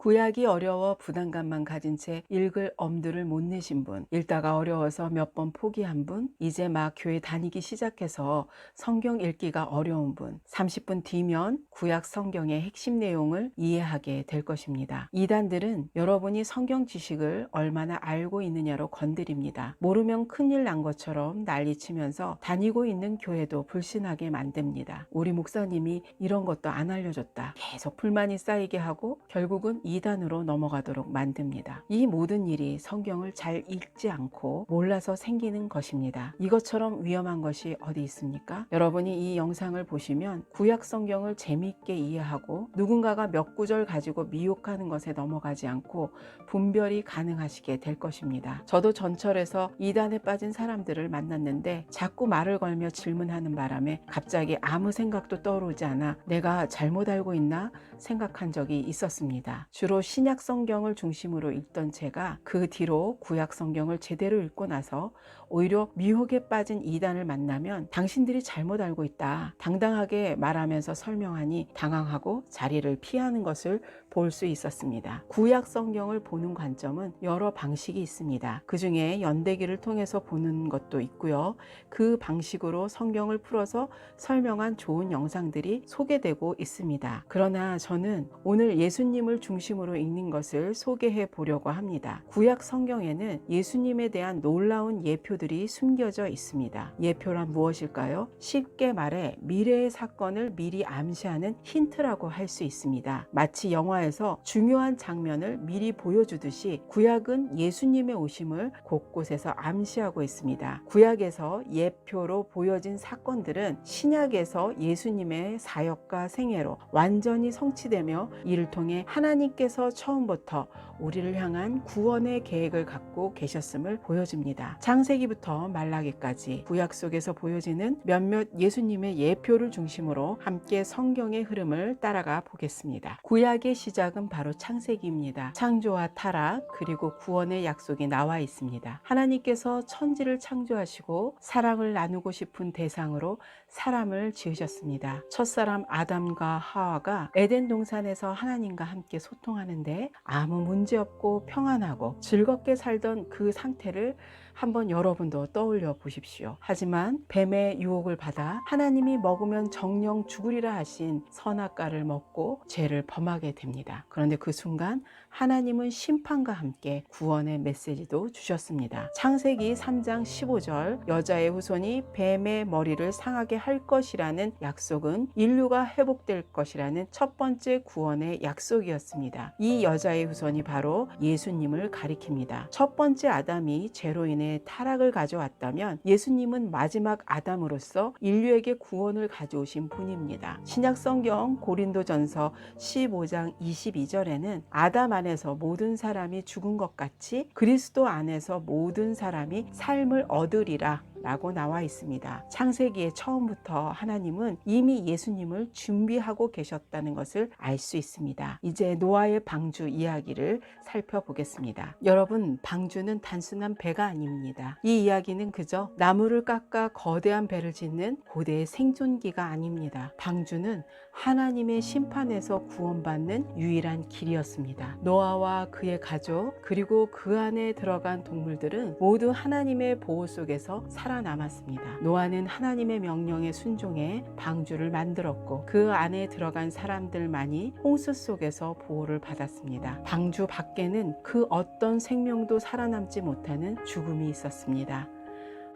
구약이 어려워 부담감만 가진 채 읽을 엄두를 못 내신 분, 읽다가 어려워서 몇 번 포기한 분, 이제 막 교회 다니기 시작해서 성경 읽기가 어려운 분, 30분 뒤면 구약 성경의 핵심 내용을 이해하게 될 것입니다. 이단들은 여러분이 성경 지식을 얼마나 알고 있느냐로 건드립니다. 모르면 큰일 난 것처럼 난리치면서 다니고 있는 교회도 불신하게 만듭니다. 우리 목사님이 이런 것도 안 알려줬다. 계속 불만이 쌓이게 하고 결국은 이단으로 넘어가도록 만듭니다. 이 모든 일이 성경을 잘 읽지 않고 몰라서 생기는 것입니다. 이것처럼 위험한 것이 어디 있습니까? 여러분이 이 영상을 보시면 구약 성경을 재미있게 이해하고 누군가가 몇 구절 가지고 미혹하는 것에 넘어가지 않고 분별이 가능하시게 될 것입니다. 저도 전철에서 이단에 빠진 사람들을 만났는데 자꾸 말을 걸며 질문하는 바람에 갑자기 아무 생각도 떠오르지 않아 내가 잘못 알고 있나 생각한 적이 있었습니다. 주로 신약 성경을 중심으로 읽던 제가 그 뒤로 구약 성경을 제대로 읽고 나서 오히려 미혹에 빠진 이단을 만나면 당신들이 잘못 알고 있다 당당하게 말하면서 설명하니 당황하고 자리를 피하는 것을 볼 수 있었습니다. 구약 성경을 보는 관점은 여러 방식이 있습니다. 그 중에 연대기를 통해서 보는 것도 있고요. 그 방식으로 성경을 풀어서 설명한 좋은 영상들이 소개되고 있습니다. 그러나 저는 오늘 예수님을 중심으로 읽는 것을 소개해 보려고 합니다. 구약 성경에는 예수님에 대한 놀라운 예표들이 숨겨져 있습니다. 예표란 무엇일까요? 쉽게 말해 미래의 사건을 미리 암시하는 힌트라고 할 수 있습니다. 마치 영화에서 중요한 장면을 미리 보여주듯이 구약은 예수님의 오심을 곳곳에서 암시하고 있습니다. 구약에서 예표로 보여진 사건들은 신약에서 예수님의 사역과 생애로 완전히 성취되며 이를 통해 하나님께서 처음부터 우리를 향한 구원의 계획을 갖고 계셨음을 보여줍니다. 창세기부터 말라기까지 구약 속에서 보여지는 몇몇 예수님의 예표를 중심으로 함께 성경의 흐름을 따라가 보겠습니다. 구약의 시작은 바로 창세기입니다. 창조와 타락 그리고 구원의 약속이 나와 있습니다. 하나님께서 천지를 창조하시고 사랑을 나누고 싶은 대상으로 사람을 지으셨습니다. 첫사람 아담과 하와가 에덴 동산에서 하나님과 함께 소통하는데 아무 문제 없고 평안하고 즐겁게 살던 그 상태를 한번 여러분도 떠올려 보십시오. 하지만 뱀의 유혹을 받아 하나님이 먹으면 정령 죽으리라 하신 선악과를 먹고 죄를 범하게 됩니다. 그런데 그 순간 하나님은 심판과 함께 구원의 메시지도 주셨습니다. 창세기 3장 15절 여자의 후손이 뱀의 머리를 상하게 할 것이라는 약속은 인류가 회복될 것이라는 첫 번째 구원의 약속이었습니다. 이 여자의 후손이 바로 예수님을 가리킵니다. 첫 번째 아담이 죄로 인해 타락을 가져왔다면 예수님은 마지막 아담으로서 인류에게 구원을 가져오신 분입니다. 신약성경 고린도전서 15장 22절에는 아담 안에서 모든 사람이 죽은 것 같이 그리스도 안에서 모든 사람이 삶을 얻으리라 라고 나와 있습니다. 창세기의 처음부터 하나님은 이미 예수님을 준비하고 계셨다는 것을 알 수 있습니다. 이제 노아의 방주 이야기를 살펴보겠습니다. 여러분, 방주는 단순한 배가 아닙니다. 이 이야기는 그저 나무를 깎아 거대한 배를 짓는 고대의 생존기가 아닙니다. 방주는 하나님의 심판에서 구원받는 유일한 길이었습니다. 노아와 그의 가족 그리고 그 안에 들어간 동물들은 모두 하나님의 보호 속에서 살아남았습니다. 노아는 하나님의 명령에 순종해 방주를 만들었고 그 안에 들어간 사람들만이 홍수 속에서 보호를 받았습니다. 방주 밖에는 그 어떤 생명도 살아남지 못하는 죽음이 있었습니다.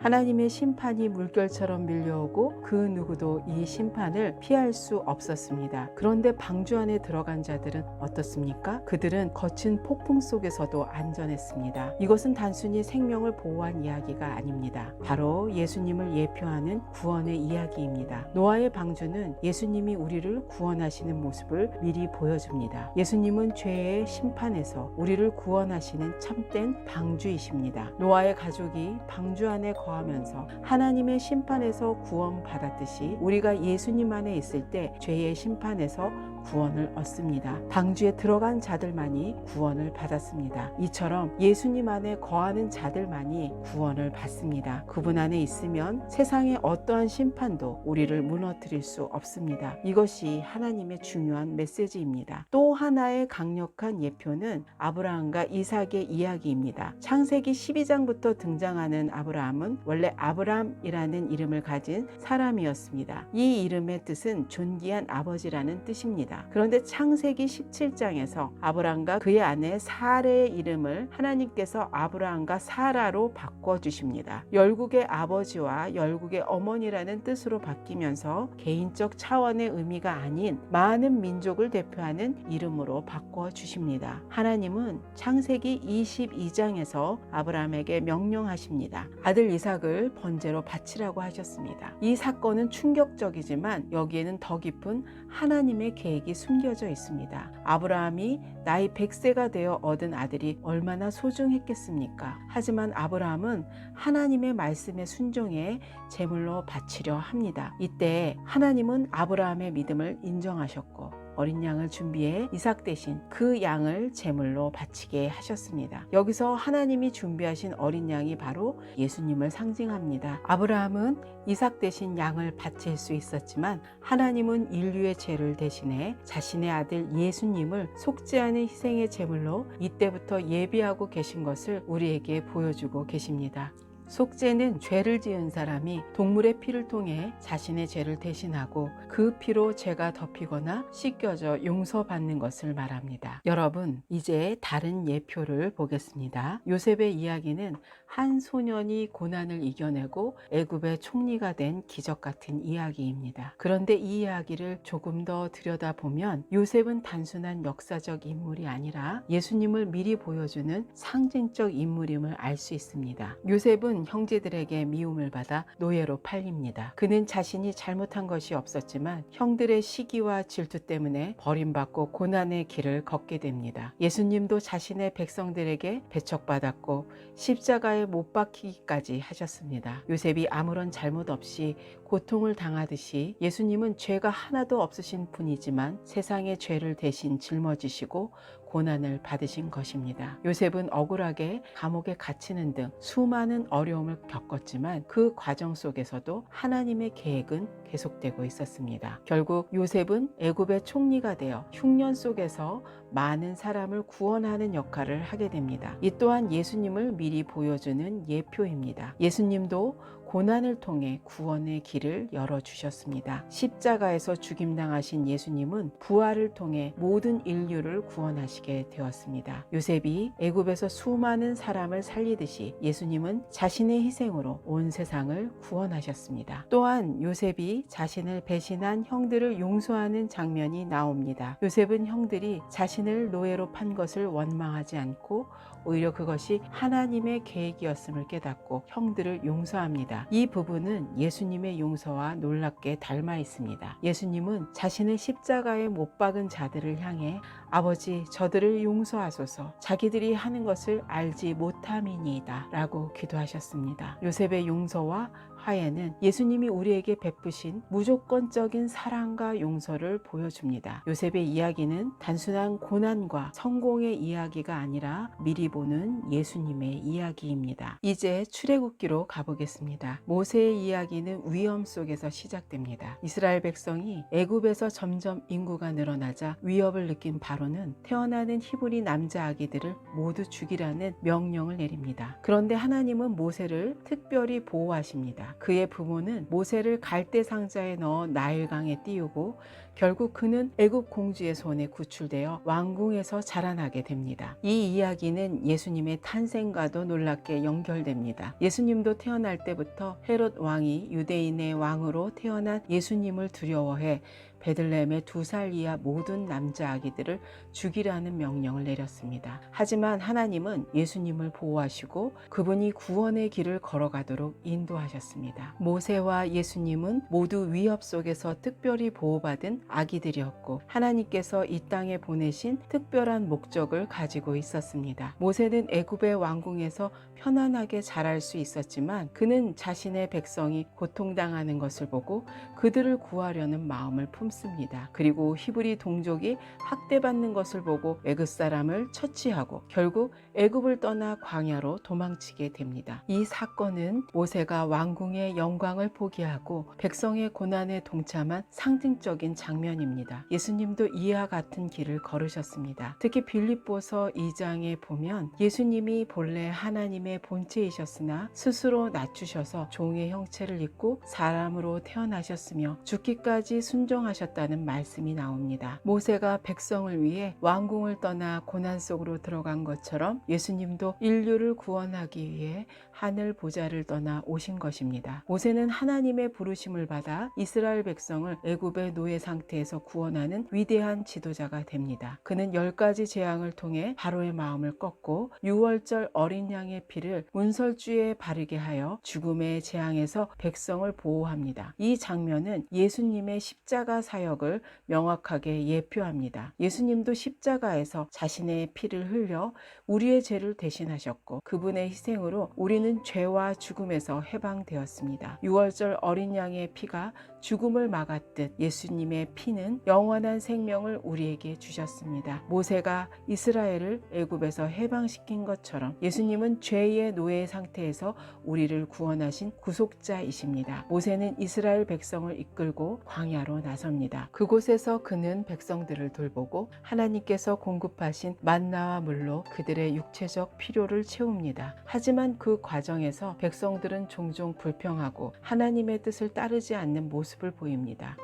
하나님의 심판이 물결처럼 밀려오고 그 누구도 이 심판을 피할 수 없었습니다. 그런데 방주 안에 들어간 자들은 어떻습니까? 그들은 거친 폭풍 속에서도 안전했습니다. 이것은 단순히 생명을 보호한 이야기가 아닙니다. 바로 예수님을 예표하는 구원의 이야기입니다. 노아의 방주는 예수님이 우리를 구원하시는 모습을 미리 보여줍니다. 예수님은 죄의 심판에서 우리를 구원하시는 참된 방주이십니다. 노아의 가족이 방주 안에 거하면서 하나님의 심판에서 구원받았듯이 우리가 예수님 안에 있을 때 죄의 심판에서 구원을 얻습니다. 방주에 들어간 자들만이 구원을 받았습니다. 이처럼 예수님 안에 거하는 자들만이 구원을 받습니다. 그분 안에 있으면 세상의 어떠한 심판도 우리를 무너뜨릴 수 없습니다. 이것이 하나님의 중요한 메시지입니다. 또 하나의 강력한 예표는 아브라함과 이삭의 이야기입니다. 창세기 12장부터 등장하는 아브라함은 원래 아브람이라는 이름을 가진 사람이었습니다. 이 이름의 뜻은 존귀한 아버지라는 뜻입니다. 그런데 창세기 17장에서 아브람과 그의 아내 사레의 이름을 하나님께서 아브람과 사라로 바꿔주십니다. 열국의 아버지와 열국의 어머니라는 뜻으로 바뀌면서 개인적 차원의 의미가 아닌 많은 민족을 대표하는 이름으로 바꿔주십니다. 하나님은 창세기 22장에서 아브람에게 명령하십니다. 아들 이삭을 번제로 바치라고 하셨습니다. 이 사건은 충격적이지만 여기에는 더 깊은 하나님의 계획이 숨겨져 있습니다. 아브라함이 나이 100세가 되어 얻은 아들이 얼마나 소중했겠습니까? 하지만 아브라함은 하나님의 말씀에 순종해 제물로 바치려 합니다. 이때 하나님은 아브라함의 믿음을 인정하셨고 어린 양을 준비해 이삭 대신 그 양을 제물로 바치게 하셨습니다. 여기서 하나님이 준비하신 어린 양이 바로 예수님을 상징합니다. 아브라함은 이삭 대신 양을 바칠 수 있었지만 하나님은 인류의 죄를 대신해 자신의 아들 예수님을 속죄하는 희생의 제물로 이때부터 예비하고 계신 것을 우리에게 보여주고 계십니다. 속죄는 죄를 지은 사람이 동물의 피를 통해 자신의 죄를 대신하고 그 피로 죄가 덮이거나 씻겨져 용서받는 것을 말합니다. 여러분, 이제 다른 예표를 보겠습니다. 요셉의 이야기는 한 소년이 고난을 이겨내고 애굽의 총리가 된 기적 같은 이야기입니다. 그런데 이 이야기를 조금 더 들여다보면 요셉은 단순한 역사적 인물이 아니라 예수님을 미리 보여주는 상징적 인물임을 알 수 있습니다. 요셉은 형제들에게 미움을 받아 노예로 팔립니다. 그는 자신이 잘못한 것이 없었지만 형들의 시기와 질투 때문에 버림받고 고난의 길을 걷게 됩니다. 예수님도 자신의 백성들에게 배척받았고 십자가에 못 박히기까지 하셨습니다. 요셉이 아무런 잘못 없이 고통을 당하듯이 예수님은 죄가 하나도 없으신 분이지만 세상의 죄를 대신 짊어지시고 고난을 받으신 것입니다. 요셉은 억울하게 감옥에 갇히는 등 수많은 어려움을 겪었지만 그 과정 속에서도 하나님의 계획은 계속되고 있었습니다. 결국 요셉은 애굽의 총리가 되어 흉년 속에서 많은 사람을 구원하는 역할을 하게 됩니다. 이 또한 예수님을 미리 보여주는 예표입니다. 예수님도 고난을 통해 구원의 길을 열어주셨습니다. 십자가에서 죽임당하신 예수님은 부활을 통해 모든 인류를 구원하시게 되었습니다. 요셉이 애굽에서 수많은 사람을 살리듯이 예수님은 자신의 희생으로 온 세상을 구원하셨습니다. 또한 요셉이 자신을 배신한 형들을 용서하는 장면이 나옵니다. 요셉은 형들이 자신을 노예로 판 것을 원망하지 않고 오히려 그것이 하나님의 계획이었음을 깨닫고 형들을 용서합니다. 이 부분은 예수님의 용서와 놀랍게 닮아 있습니다. 예수님은 자신의 십자가에 못 박은 자들을 향해 아버지 저들을 용서하소서 자기들이 하는 것을 알지 못함이니이다 라고 기도하셨습니다. 요셉의 용서와 화해는 예수님이 우리에게 베푸신 무조건적인 사랑과 용서를 보여줍니다. 요셉의 이야기는 단순한 고난과 성공의 이야기가 아니라 미리 보는 예수님의 이야기입니다. 이제 출애굽기로 가보겠습니다. 모세의 이야기는 위험 속에서 시작됩니다. 이스라엘 백성이 애굽에서 점점 인구가 늘어나자 위협을 느낀 바로는 태어나는 히브리 남자 아기들을 모두 죽이라는 명령을 내립니다. 그런데 하나님은 모세를 특별히 보호하십니다. 그의 부모는 모세를 갈대 상자에 넣어 나일강에 띄우고 결국 그는 애굽 공주의 손에 구출되어 왕궁에서 자라나게 됩니다. 이 이야기는 예수님의 탄생과도 놀랍게 연결됩니다. 예수님도 태어날 때부터 헤롯 왕이 유대인의 왕으로 태어난 예수님을 두려워해 베들레헴의 2살 이하 모든 남자 아기들을 죽이라는 명령을 내렸습니다. 하지만 하나님은 예수님을 보호하시고 그분이 구원의 길을 걸어가도록 인도하셨습니다. 모세와 예수님은 모두 위협 속에서 특별히 보호받은 아기들이었고 하나님께서 이 땅에 보내신 특별한 목적을 가지고 있었습니다. 모세는 애굽의 왕궁에서 편안하게 자랄 수 있었지만 그는 자신의 백성이 고통당하는 것을 보고 그들을 구하려는 마음을 품습니다. 그리고 히브리 동족이 학대받는 것을 보고 애굽 사람을 처치하고 결국 애굽을 떠나 광야로 도망치게 됩니다. 이 사건은 모세가 왕궁의 영광을 포기하고 백성의 고난에 동참한 상징적인 장면입니다. 예수님도 이와 같은 길을 걸으셨습니다. 특히 빌립보서 2장에 보면 예수님이 본래 하나님의 본체이셨으나 스스로 낮추셔서 종의 형체를 입고 사람으로 태어나셨으며 죽기까지 순종하셨다는 말씀이 나옵니다. 모세가 백성을 위해 왕궁을 떠나 고난 속으로 들어간 것처럼 예수님도 인류를 구원하기 위해 하늘 보좌를 떠나 오신 것입니다. 모세는 하나님의 부르심을 받아 이스라엘 백성을 애굽의 노예 상태에서 구원하는 위대한 지도자가 됩니다. 그는 10가지 재앙을 통해 바로의 마음을 꺾고 6월절 어린 양의 피를 문설주에 바르게 하여 죽음의 재앙에서 백성을 보호합니다. 이 장면은 예수님의 십자가 사역을 명확하게 예표합니다. 예수님도 십자가에서 자신의 피를 흘려 우리의 죄를 대신하셨고 그분의 희생으로 우리는 죄와 죽음에서 해방되었습니다. 6월절 어린 양의 피가 죽음을 막았듯 예수님의 피는 영원한 생명을 우리에게 주셨습니다. 모세가 이스라엘을 애굽에서 해방시킨 것처럼 예수님은 죄의 노예 상태에서 우리를 구원하신 구속자이십니다. 모세는 이스라엘 백성을 이끌고 광야로 나섭니다. 그곳에서 그는 백성들을 돌보고 하나님께서 공급하신 만나와 물로 그들의 육체적 필요를 채웁니다. 하지만 그 과정에서 백성들은 종종 불평하고 하나님의 뜻을 따르지 않는 모습을 보입니다.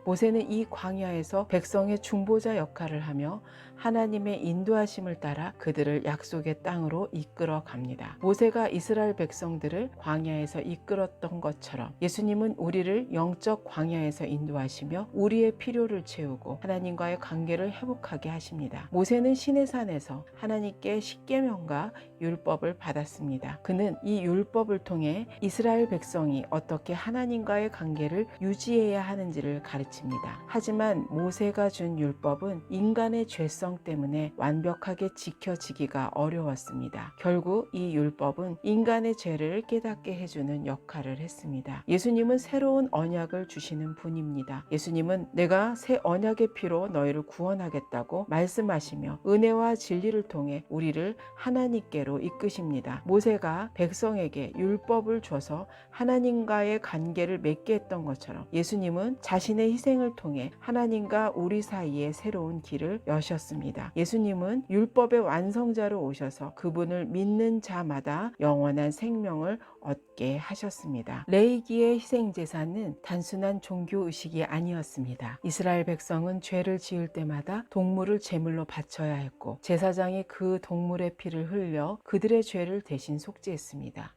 모세는 이 광야에서 백성의 중보자 역할을 하며 하나님의 인도하심을 따라 그들을 약속의 땅으로 이끌어 갑니다. 모세가 이스라엘 백성들을 광야에서 이끌었던 것처럼 예수님은 우리를 영적 광야에서 인도하시며 우리의 필요를 채우고 하나님과의 관계를 회복하게 하십니다. 모세는 시내산에서 하나님께 십계명과 율법을 받았습니다. 그는 이 율법을 통해 이스라엘 백성이 어떻게 하나님과의 관계를 유지해야 하는지를 가르칩니다. 하지만 모세가 준 율법은 인간의 죄성 때문에 완벽하게 지켜지기가 어려웠습니다. 결국 이 율법은 인간의 죄를 깨닫게 해주는 역할을 했습니다. 예수님은 새로운 언약을 주시는 분입니다. 예수님은 내가 새 언약의 피로 너희를 구원하겠다고 말씀하시며 은혜와 진리를 통해 우리를 하나님께로 이끄십니다. 모세가 백성에게 율법을 줘서 하나님과의 관계를 맺게 했던 것처럼 예수님은 자신의 희생을 통해 하나님과 우리 사이에 새로운 길을 여셨습니다. 예수님은 율법의 완성자로 오셔서 그분을 믿는 자마다 영원한 생명을 얻게 하셨습니다. 레위기의 희생제사는 단순한 종교의식이 아니었습니다. 이스라엘 백성은 죄를 지을 때마다 동물을 제물로 바쳐야 했고 제사장이 그 동물의 피를 흘려 그들의 죄를 대신 속죄했습니다.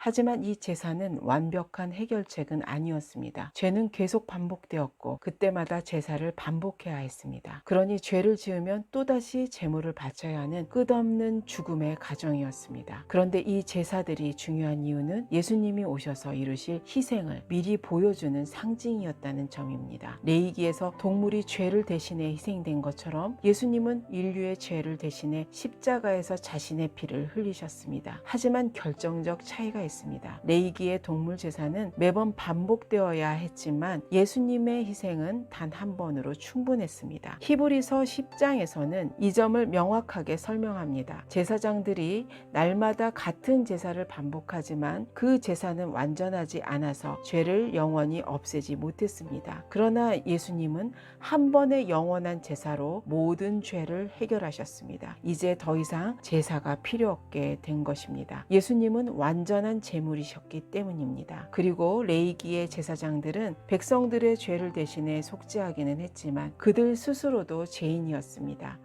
하지만 이 제사는 완벽한 해결책은 아니었습니다. 죄는 계속 반복되었고 그때마다 제사를 반복해야 했습니다. 그러니 죄를 지으면 또다시 제물을 바쳐야 하는 끝없는 죽음의 과정이었습니다. 그런데 이 제사들이 중요한 이유는 예수님이 오셔서 이루실 희생을 미리 보여주는 상징이었다는 점입니다. 레위기에서 동물이 죄를 대신해 희생된 것처럼 예수님은 인류의 죄를 대신해 십자가에서 자신의 피를 흘리셨습니다. 하지만 결정적 차이가 있습니다. 레위기의 동물 제사는 매번 반복되어야 했지만 예수님의 희생은 단 한 번으로 충분했습니다. 히브리서 10장에서는 이 점을 명확하게 설명합니다. 제사장들이 날마다 같은 제사를 반복하지만 그 제사는 완전하지 않아서 죄를 영원히 없애지 못했습니다. 그러나 예수님은 한 번의 영원한 제사로 모든 죄를 해결하셨습니다. 이제 더 이상 제사가 필요 없게 된 것입니다. 예수님은 완전한 제물이셨기 때문입니다. 그리고 레위기의 제사장들은 백성들의 죄를 대신해 속죄하기는 했지만 그들 스스로도 죄인이었습니다.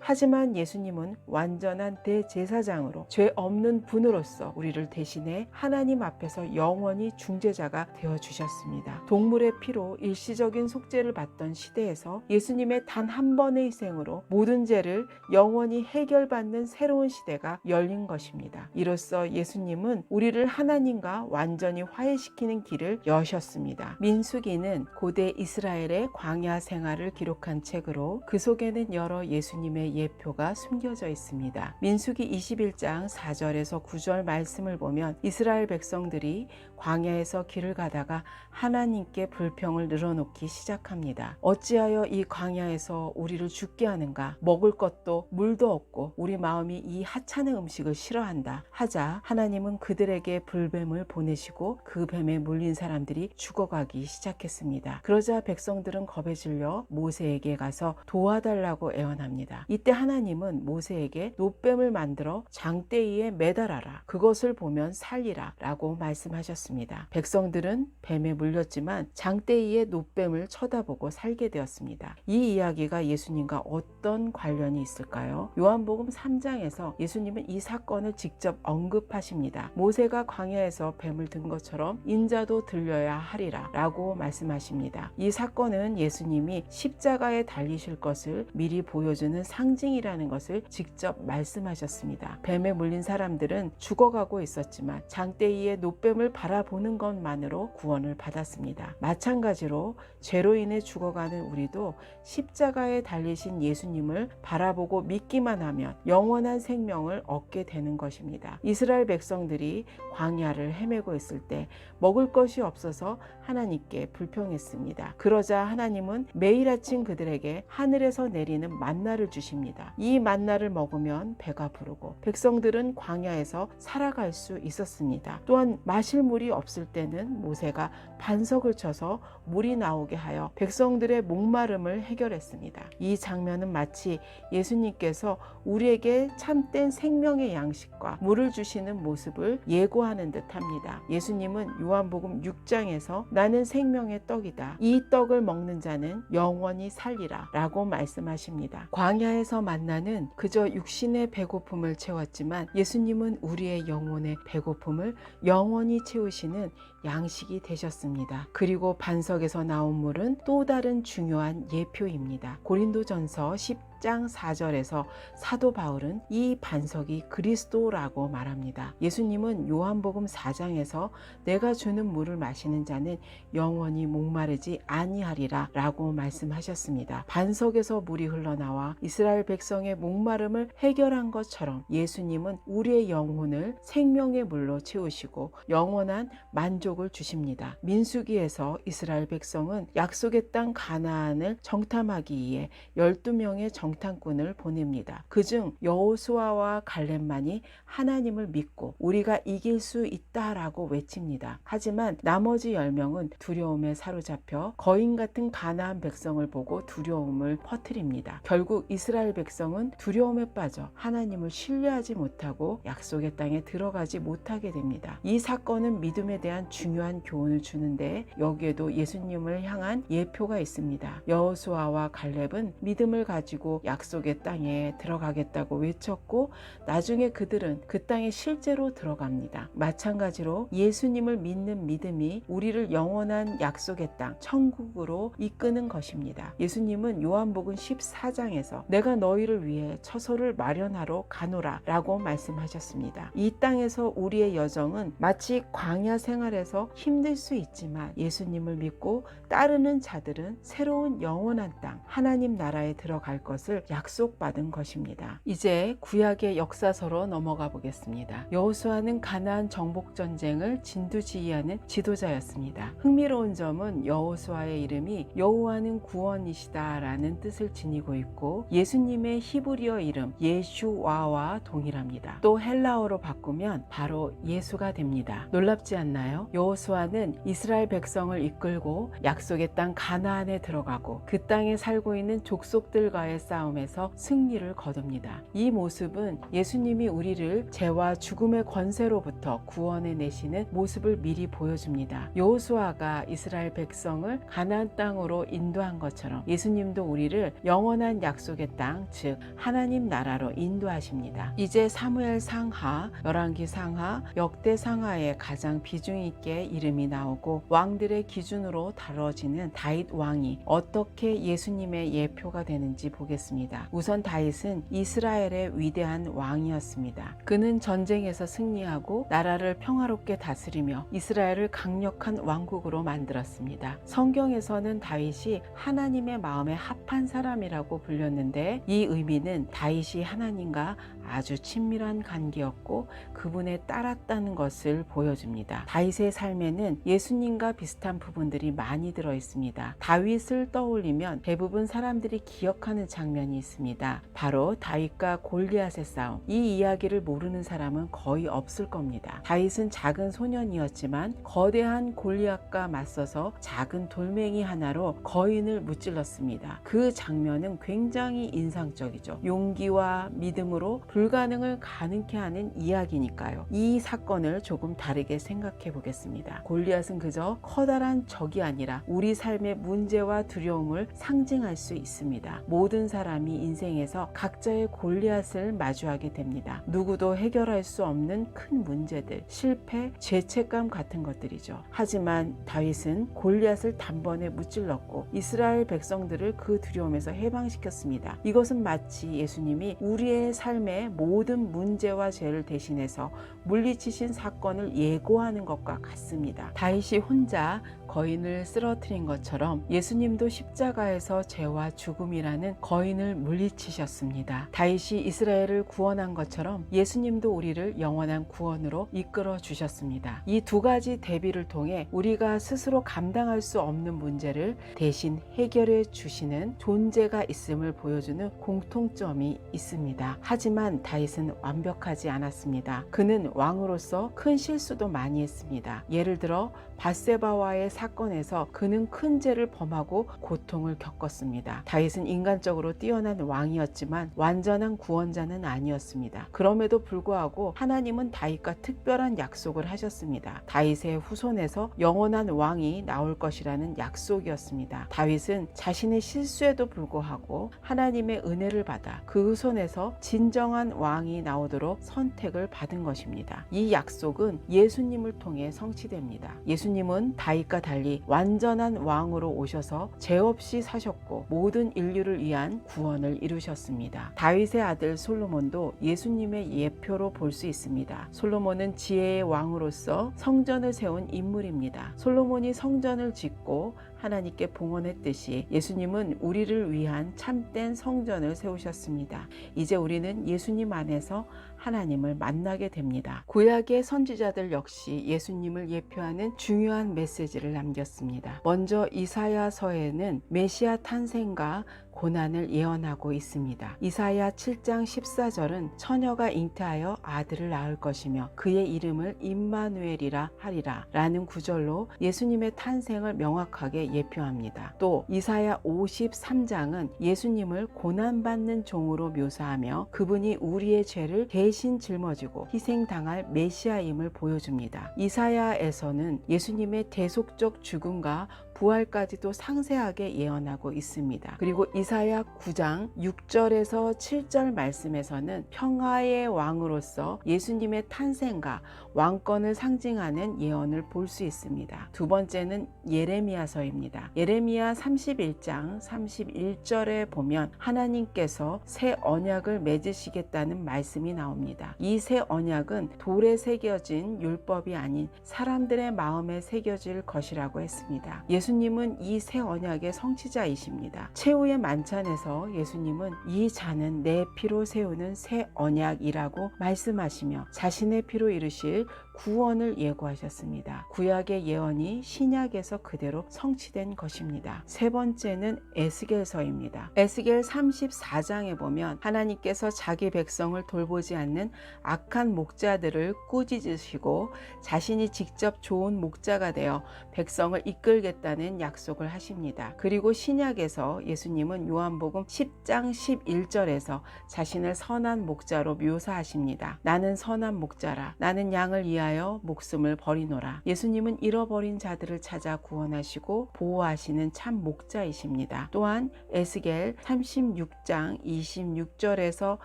하지만 예수님은 완전한 대제사장으로 죄 없는 분으로서 우리를 대신해 하나님 앞에서 영원히 중재자가 되어주셨습니다. 동물의 피로 일시적인 속죄를 받던 시대에서 예수님의 단 한 번의 희생으로 모든 죄를 영원히 해결받는 새로운 시대가 열린 것입니다. 이로써 예수님은 우리를 하나님과 완전히 화해시키는 길을 여셨습니다. 민수기는 고대 이스라엘의 광야 생활을 기록한 책으로 그 속에는 여러 예수님의 예표가 숨겨져 있습니다. 민수기 21장 4절에서 9절 말씀을 보면 이스라엘 백성들이 광야에서 길을 가다가 하나님께 불평을 늘어놓기 시작합니다. 어찌하여 이 광야에서 우리를 죽게 하는가? 먹을 것도 물도 없고 우리 마음이 이 하찮은 음식을 싫어한다 하자 하나님은 그들에게 불뱀을 보내시고 그 뱀에 물린 사람들이 죽어가기 시작했습니다. 그러자 백성들은 겁에 질려 모세에게 가서 도와달라고 애원합니다. 이때 하나님은 모세에게 놋뱀을 만들어 장대위에 매달아라. 그것을 보면 살리라 라고 말씀하셨습니다. 백성들은 뱀에 물렸지만 장대위의 놋뱀을 쳐다보고 살게 되었습니다. 이 이야기가 예수님과 어떤 관련이 있을까요? 요한복음 3장에서 예수님은 이 사건을 직접 언급하십니다. 모세가 광야에서 뱀을 든 것처럼 인자도 들려야 하리라 라고 말씀하십니다. 이 사건은 예수님이 십자가에 달리실 것을 미리 보여주는 상징이라는 것을 직접 말씀하셨습니다. 뱀에 물린 사람들은 죽어가고 있었지만 장대위의 놋뱀을 바라보는 것만으로 구원을 받았습니다. 마찬가지로 죄로 인해 죽어가는 우리도 십자가에 달리신 예수님을 바라보고 믿기만 하면 영원한 생명을 얻게 되는 것입니다. 이스라엘 백성들이 광야를 헤매고 있을 때 먹을 것이 없어서 하나님께 불평했습니다. 그러자 하나님은 매일 아침 그들에게 하늘에서 내리는 만나를 주십니다. 이 만나를 먹으면 배가 부르고 백성들은 광야에서 살아갈 수 있었습니다. 또한 마실 물이 없을 때는 모세가 반석을 쳐서 물이 나오게 하여 백성들의 목마름을 해결했습니다. 이 장면은 마치 예수님께서 우리에게 참된 생명의 양식과 물을 주시는 모습을 예고하는 듯합니다. 예수님은 요한복음 6장에서 나는 생명의 떡이다. 이 떡을 먹는 자는 영원히 살리라 라고 말씀하십니다. 광야에서 만나는 그저 육신의 배고픔을 채웠지만 예수님은 우리의 영혼의 배고픔을 영원히 채우시는 양식이 되셨습니다. 그리고 반석에서 나온 물은 또 다른 중요한 예표입니다. 고린도전서 10장 4절에서 사도 바울은 이 반석이 그리스도라고 말합니다. 예수님은 요한복음 4장에서 내가 주는 물을 마시는 자는 영원히 목마르지 아니하리라 라고 말씀하셨습니다. 반석에서 물이 흘러나와 이스라엘 백성의 목마름을 해결한 것처럼 예수님은 우리의 영혼을 생명의 물로 채우시고 영원한 만족을 주십니다. 민수기에서 이스라엘 백성은 약속의 땅 가나안을 정탐하기 위해 12명의 정탐꾼을 보냅니다. 그중 여호수아와 갈렙만이 하나님을 믿고 우리가 이길 수 있다라고 외칩니다. 하지만 나머지 10명은 두려움에 사로잡혀 거인 같은 가나안 백성을 보고 두려움을 퍼뜨립니다. 결국 이스라엘 백성은 두려움에 빠져 하나님을 신뢰하지 못하고 약속의 땅에 들어가지 못하게 됩니다. 이 사건은 믿음에 대한 중요한 교훈을 주는데 여기에도 예수님을 향한 예표가 있습니다. 여호수아와 갈렙은 믿음을 가지고 약속의 땅에 들어가겠다고 외쳤고 나중에 그들은 그 땅에 실제로 들어갑니다. 마찬가지로 예수님을 믿는 믿음이 우리를 영원한 약속의 땅 천국으로 이끄는 것입니다. 예수님은 요한복음 14장에서 내가 너희를 위해 처소를 마련하러 가노라 라고 말씀하셨습니다. 이 땅에서 우리의 여정은 마치 광야 생활에서 힘들 수 있지만 예수님을 믿고 따르는 자들은 새로운 영원한 땅 하나님 나라에 들어갈 것을 약속받은 것입니다. 이제 구약의 역사서로 넘어가 보겠습니다. 여호수아는 가나안 정복 전쟁을 진두지휘하는 지도자였습니다. 흥미로운 점은 여호수아의 이름이 여호와는 구원이시다 라는 뜻을 지니고 있고 예수님의 히브리어 이름 예슈와와 동일합니다. 또 헬라어로 바꾸면 바로 예수가 됩니다. 놀랍지 않나요? 여호수아는 이스라엘 백성을 이끌고 약속의 땅 가나안에 들어가고 그 땅에 살고 있는 족속들과의 싸움에서 승리를 거둡니다. 이 모습은 예수님이 우리를 죄와 죽음의 권세로부터 구원해 내시는 모습을 미리 보여줍니다. 여호수아가 이스라엘 백성을 가나안 땅으로 인도한 것처럼 예수님도 우리를 영원한 약속의 땅, 즉 하나님 나라로 인도하십니다. 이제 사무엘 상하, 열왕기 상하, 역대 상하에 가장 비중 있게 이름이 나오고 왕들의 기준으로 다뤄지는 다윗 왕이 어떻게 예수님의 예표가 되는지 보겠습니다. 우선 다윗은 이스라엘의 위대한 왕이었습니다. 그는 전쟁에서 승리하고 나라를 평화롭게 다스리며 이스라엘을 강력한 왕국으로 만들었습니다. 성경에서는 다윗이 하나님의 마음에 합한 사람이라고 불렸는데 이 의미는 다윗이 하나님과 아주 친밀한 관계였고 그분에 따랐다는 것을 보여줍니다. 다윗의 삶에는 예수님과 비슷한 부분들이 많이 들어 있습니다. 다윗을 떠올리면 대부분 사람들이 기억하는 장면이 있습니다. 바로 다윗과 골리앗의 싸움. 이 이야기를 모르는 사람은 거의 없을 겁니다. 다윗은 작은 소년이었지만 거대한 골리앗과 맞서서 작은 돌멩이 하나로 거인을 무찔렀습니다. 그 장면은 굉장히 인상적이죠. 용기와 믿음으로 불가능을 가능케 하는 이야기니까요. 이 사건을 조금 다르게 생각해 보겠습니다. 골리앗은 그저 커다란 적이 아니라 우리 삶의 문제와 두려움을 상징할 수 있습니다. 모든 사람이 인생에서 각자의 골리앗을 마주하게 됩니다. 누구도 해결할 수 없는 큰 문제들, 실패, 죄책감 같은 것들이죠. 하지만 다윗은 골리앗을 단번에 무찔렀고 이스라엘 백성들을 그 두려움에서 해방시켰습니다. 이것은 마치 예수님이 우리의 삶의 모든 문제와 죄를 대신해서 물리치신 사건을 예고하는 것과 같습니다. 다윗이 혼자 거인을 쓰러뜨린 것처럼 예수님도 십자가에서 죄와 죽음이라는 거인을 물리치셨습니다. 다윗이 이스라엘을 구원한 것처럼 예수님도 우리를 영원한 구원으로 이끌어 주셨습니다. 이 두 가지 대비를 통해 우리가 스스로 감당할 수 없는 문제를 대신 해결해 주시는 존재가 있음을 보여주는 공통점이 있습니다. 하지만 다윗은 완벽하지 않았습니다. 그는 왕으로서 큰 실수도 많이 했습니다. 예를 들어 밧세바와의 사건에서 그는 큰 죄를 범하고 고통을 겪었습니다. 다윗은 인간적으로 뛰어난 왕이었지만 완전한 구원자는 아니었습니다. 그럼에도 불구하고 하나님은 다윗과 특별한 약속을 하셨습니다. 다윗의 후손에서 영원한 왕이 나올 것이라는 약속이었습니다. 다윗은 자신의 실수에도 불구하고 하나님의 은혜를 받아 그 후손에서 진정한 왕이 나오도록 선택을 받은 것입니다. 이 약속은 예수님을 통해 성취됩니다. 예수님은 다윗과 달리 완전한 왕으로 오셔서 죄 없이 사셨고 모든 인류를 위한 구원을 이루셨습니다. 다윗의 아들 솔로몬도 예수님의 예표로 볼 수 있습니다. 솔로몬은 지혜의 왕으로서 성전을 세운 인물입니다. 솔로몬이 성전을 짓고 하나님께 봉헌했듯이 예수님은 우리를 위한 참된 성전을 세우셨습니다. 이제 우리는 예수님 안에서 하나님을 만나게 됩니다. 구약의 선지자들 역시 예수님을 예표하는 중요한 메시지를 남겼습니다. 먼저 이사야서에는 메시아 탄생과 고난을 예언하고 있습니다. 이사야 7장 14절은 처녀가 잉태하여 아들을 낳을 것이며 그의 이름을 임마누엘이라 하리라 라는 구절로 예수님의 탄생을 명확하게 예표합니다. 또 이사야 53장은 예수님을 고난받는 종으로 묘사하며 그분이 우리의 죄를 대신 짊어지고 희생당할 메시아임을 보여줍니다. 이사야에서는 예수님의 대속적 죽음과 부활까지도 상세하게 예언하고 있습니다. 그리고 이사야 9장 6절에서 7절 말씀에서는 평화의 왕으로서 예수님의 탄생과 왕권을 상징하는 예언을 볼 수 있습니다. 두 번째는 예레미야서입니다. 예레미야 31장 31절에 보면 하나님께서 새 언약을 맺으시겠다는 말씀이 나옵니다. 이 새 언약은 돌에 새겨진 율법이 아닌 사람들의 마음에 새겨질 것이라고 했습니다. 예수님은 이 새 언약의 성취자이십니다. 최후의 만찬에서 예수님은 이 잔은 내 피로 세우는 새 언약이라고 말씀하시며 자신의 피로 이루실 구원을 예고하셨습니다. 구약의 예언이 신약에서 그대로 성취된 것입니다. 세 번째는 에스겔서입니다. 에스겔 34장에 보면 하나님께서 자기 백성을 돌보지 않는 악한 목자들을 꾸짖으시고 자신이 직접 좋은 목자가 되어 백성을 이끌겠다는 약속을 하십니다. 그리고 신약에서 예수님은 요한복음 10장 11절에서 자신을 선한 목자로 묘사하십니다. 나는 선한 목자라. 나는 양을 위하여 목숨을 버리노라. 예수님은 잃어버린 자들을 찾아 구원하시고 보호하시는 참 목자이십니다. 또한 에스겔 36장 26절에서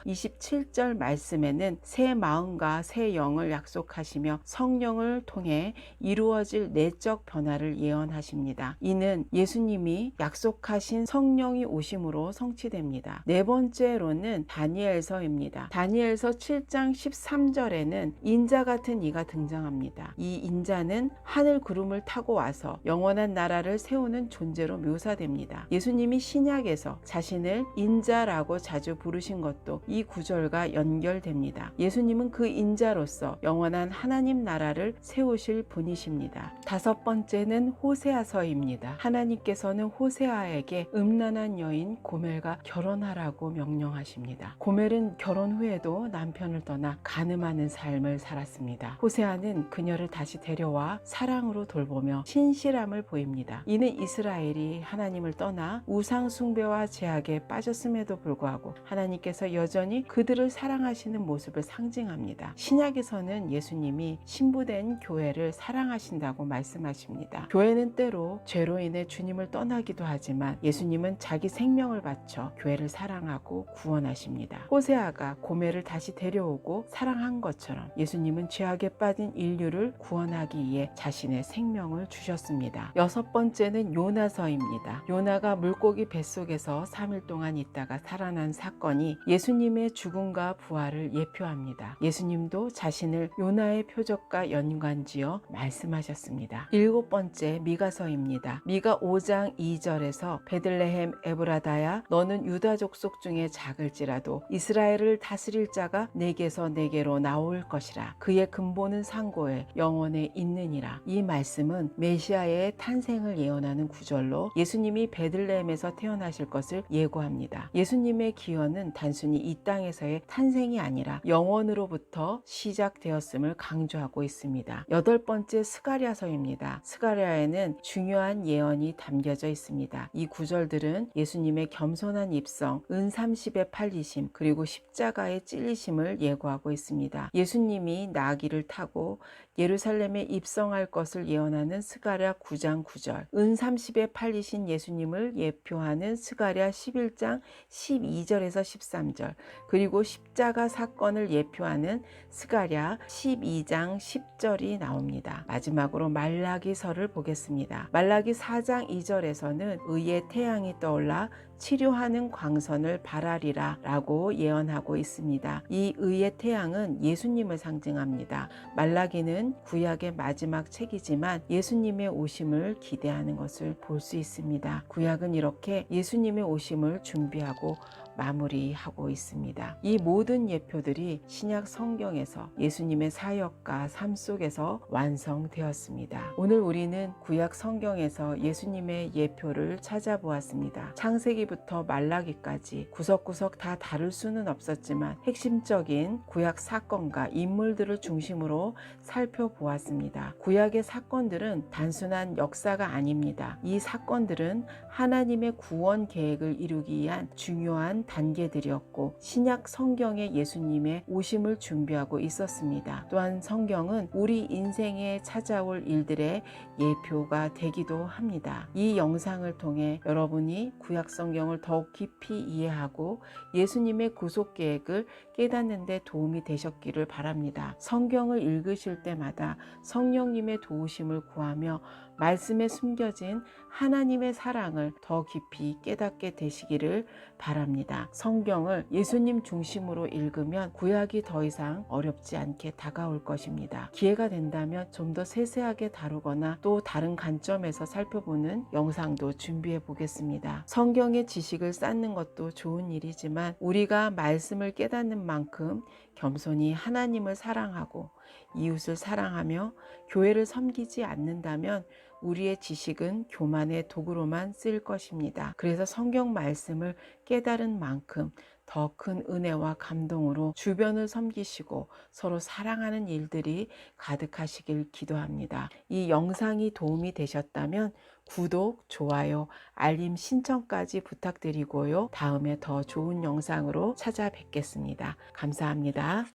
27절 말씀에는 새 마음과 새 영을 약속하시며 성령을 통해 이루어질 내적 변화를 예언하십니다. 이는 예수님이 약속하신 성령이 오심으로 성취됩니다. 네 번째로는 다니엘서입니다. 다니엘서 7장 13절에는 인자 같은 이가 등장합니다. 이 인자는 하늘 구름을 타고 와서 영원한 나라를 세우는 존재로 묘사됩니다. 예수님이 신약에서 자신을 인자라고 자주 부르신 것도 이 구절과 연결됩니다. 예수님은 그 인자로서 영원한 하나님 나라를 세우실 분이십니다. 다섯 번째는 호세아서입니다. 하나님께서는 호세아에게 음란한 여인 고멜과 결혼하라고 명령하십니다. 고멜은 결혼 후에도 남편을 떠나 간음하는 삶을 살았습니다. 호세아는 그녀를 다시 데려와 사랑으로 돌보며 신실함을 보입니다. 이는 이스라엘이 하나님을 떠나 우상 숭배와 제약에 빠졌음에도 불구하고 하나님께서 여전히 그들을 사랑하시는 모습을 상징합니다. 신약에서는 예수님이 신부된 교회를 사랑하신다고 말씀하십니다. 교회는 때로 죄로 인해 주님을 떠나기도 하지만 예수님은 자기 생명을 바쳐 교회를 사랑하고 구원하십니다. 호세아가 고멜을 다시 데려오고 사랑한 것처럼 예수님은 죄악에 빠진 인류를 구원하기 위해 자신의 생명을 주셨습니다. 여섯 번째는 요나서입니다. 요나가 물고기 뱃속에서 3일 동안 있다가 살아난 사건이 예수님의 죽음과 부활을 예표합니다. 예수님도 자신을 요나의 표적과 연관지어 말씀하셨습니다. 일곱 번째 미가서입니다. 미가 5장 2절에서 베들레헴 에브라다야 너는 유다 족속 중에 작을지라도 이스라엘을 다스릴 자가 내게서 내게로 나올 것이라. 그의 근본은 상고에 영원에 있느니라. 이 말씀은 메시아의 탄생을 예언하는 구절로 예수님이 베들레헴에서 태어나실 것을 예고합니다. 예수님의 기원은 단순히 이 땅에서의 탄생이 아니라 영원으로부터 시작되었음을 강조하고 있습니다. 여덟 번째 스가랴서입니다. 스가랴에는 중요한 예언이 담겨져 있습니다. 이 구절들은 예수님의 겸손한 입성, 은 30의 팔리심, 그리고 십자가의 찔리심을 예고하고 있습니다. 예수님이 나귀를 타고 예루살렘에 입성할 것을 예언하는 스가랴 9장 9절, 은 30에 팔리신 예수님을 예표하는 스가랴 11장 12절에서 13절, 그리고 십자가 사건을 예표하는 스가랴 12장 10절이 나옵니다. 마지막으로 말라기서를 보겠습니다. 말라기 4장 2절에서는 의의 태양이 떠올라 치료하는 광선을 발하리라 라고 예언하고 있습니다. 이 의의 태양은 예수님을 상징합니다. 말라기는 구약의 마지막 책이지만 예수님의 오심을 기대하는 것을 볼 수 있습니다. 구약은 이렇게 예수님의 오심을 준비하고 마무리하고 있습니다. 이 모든 예표들이 신약 성경에서 예수님의 사역과 삶 속에서 완성되었습니다. 오늘 우리는 구약 성경에서 예수님의 예표를 찾아보았습니다. 창세기부터 말라기까지 구석구석 다 다룰 수는 없었지만 핵심적인 구약 사건과 인물들을 중심으로 살펴보았습니다. 구약의 사건들은 단순한 역사가 아닙니다. 이 사건들은 하나님의 구원 계획을 이루기 위한 중요한 단계들이었고 신약 성경에 예수님의 오심을 준비하고 있었습니다. 또한 성경은 우리 인생에 찾아올 일들의 예표가 되기도 합니다. 이 영상을 통해 여러분이 구약 성경을 더욱 깊이 이해하고 예수님의 구속 계획을 깨닫는 데 도움이 되셨기를 바랍니다. 성경을 읽으실 때마다 성령님의 도우심을 구하며 말씀에 숨겨진 하나님의 사랑을 더 깊이 깨닫게 되시기를 바랍니다. 성경을 예수님 중심으로 읽으면 구약이 더 이상 어렵지 않게 다가올 것입니다. 기회가 된다면 좀 더 세세하게 다루거나 또 다른 관점에서 살펴보는 영상도 준비해 보겠습니다. 성경의 지식을 쌓는 것도 좋은 일이지만 우리가 말씀을 깨닫는 만큼 겸손히 하나님을 사랑하고 이웃을 사랑하며 교회를 섬기지 않는다면 우리의 지식은 교만의 도구로만 쓰일 것입니다. 그래서 성경 말씀을 깨달은 만큼 더 큰 은혜와 감동으로 주변을 섬기시고 서로 사랑하는 일들이 가득하시길 기도합니다. 이 영상이 도움이 되셨다면 구독, 좋아요, 알림 신청까지 부탁드리고요. 다음에 더 좋은 영상으로 찾아뵙겠습니다. 감사합니다.